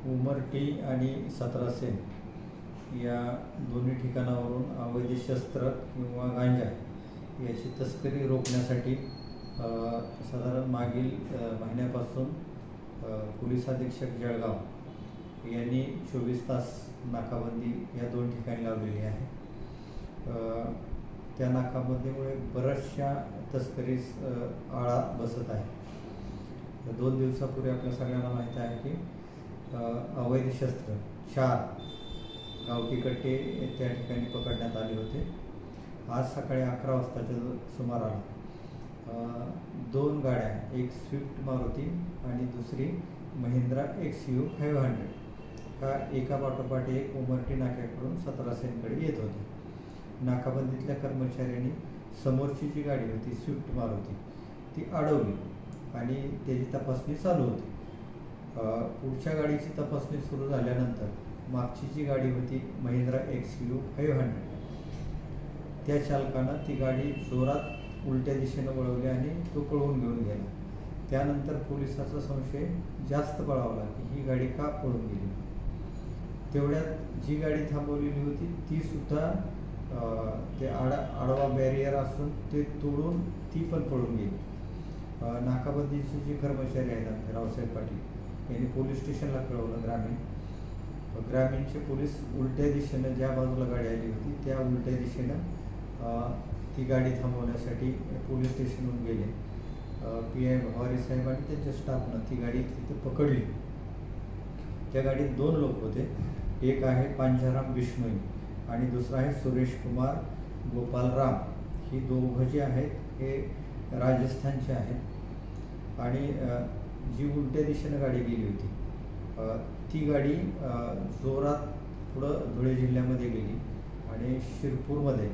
उमरटी आणि 17 सेन या दोन्ही ठिकाणावरून अवैध शस्त्र किंवा गांजा याची तस्करी रोखण्यासाठी साधारण मागील महिन्यापासून पोलीस अधीक्षक जळगाव यांनी 24 तास नाकाबंदी या दोन ठिकाणी लावलेली आहे। त्या नाकाबंदीमुळे बऱ्याचशा तस्करीस आळा बसत आहे। 2 दिवसापूर्वी आपल्या सगळ्यांना माहीत आहे की अवैध शस्त्र 4 गावठी कट्टे त्या ठिकाणी पकडण्यात आले होते। आज सकाळी 11 वाजताच्या सुमाराला 2 गाड्या, एक स्विफ्ट मारुती आणि दुसरी महिंद्रा XU 500 हा एका पाठोपाठ एक उमरटी नाक्याकडून 17 सेनकडे येत होते। नाकाबंदीतल्या कर्मचाऱ्यांनी समोरची जी गाडी होती स्विफ्ट मारुती ती अडवली आणि त्याची तपासणी चालू होती। पुढच्या गाडीची तपासणी सुरू झाल्यानंतर मागची जी गाडी होती महिंद्रा XU 500 त्या चालकानं ती गाडी जोरात उलट्या दिशेनं वळवली आणि तो पळवून घेऊन गेला। त्यानंतर पोलिसाचा संशय जास्त बळावला की ही गाडी का पळून गेली। तेवढ्यात जी गाडी थांबवलेली होती ती सुद्धा ते आडवा बॅरियर असून ते तोडून ती पण पळून गेली। नाकाबंदीचे जे कर्मचारी आहेत आमचे रावसाहेब पाटील यांनी पोलीस स्टेशनला कळवलं। ग्रामीणचे पोलीस उलट्या दिशेनं ज्या बाजूला गाडी आली होती त्या उलट्या दिशेनं ती गाडी थांबवण्यासाठी पोलीस स्टेशनहून गेले। PI भवारी साहेब आणि त्यांच्या स्टाफनं ती गाडी तिथे पकडली। त्या गाडीत 2 लोक होते, एक आहे पांजाराम बिश्नोई आणि दुसरा आहे सुरेश कुमार गोपालराम। ही दोघं जे आहेत हे राजस्थानचे आहेत आणि जी उलट्या दिशेनं गाडी गेली होती ती गाडी जोरात पुढं धुळे जिल्ह्यामध्ये गेली आणि शिरपूरमध्ये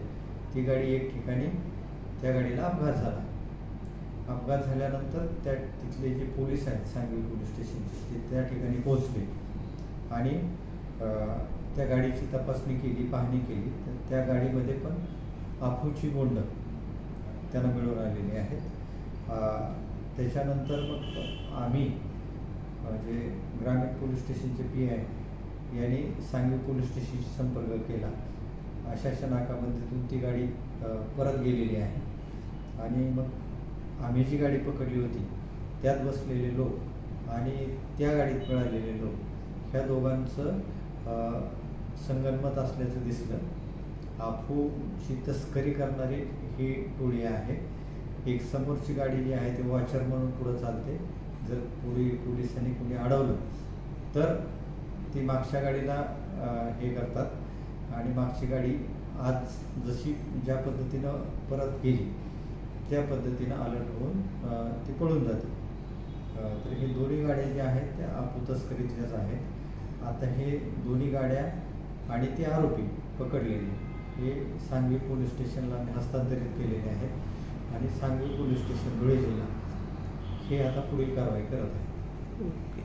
ती गाडी एक ठिकाणी त्या गाडीला अपघात झाला। अपघात झाल्यानंतर तिथले जे पोलीस आहेत सांगवी पोलीस स्टेशनचे ते त्या ठिकाणी पोहोचले आणि त्या गाडीची तपासणी केली, पाहणी केली। तर त्या गाडीमध्ये पण अफूची बोंड त्यांना मिळून आलेली आहेत। त्याच्यानंतर मग आम्ही जे ग्रामीण पोलीस स्टेशनचे PI यांनी सांगवी पोलीस स्टेशनशी संपर्क केला। अशा नाकाबंदीतून ती गाडी परत गेलेली आहे आणि मग आम्ही जी गाडी पकडली होती त्यात बसलेले लोक आणि त्या गाडीत मिळालेले लोक ह्या दोघांचं संगनमत असल्याचं दिसलं। अफूची तस्करी करणारी ही टोळी आहे। एक समोरची गाडी जी आहे ती वॉचर म्हणून पुढं चालते, जर पोलिसांनी कुणी अडवलं तर ती मागच्या गाडीला हे करतात आणि मागची गाडी आज ज्या पद्धतीनं परत गेली त्या पद्धतीनं अलर्ट होऊन ती पळून जाते। तर हे दोन्ही गाड्या ज्या आहेत त्या अफू तस्करीतल्याच आहेत। आता हे दोन्ही गाड्या आणि ते आरोपी पकडलेले हे सांगवी पोलीस स्टेशनला हस्तांतरित केलेले आहेत आणि सांगवी पोलीस स्टेशन धुळे जिल्हा हे आता पुढील कारवाई करत आहे।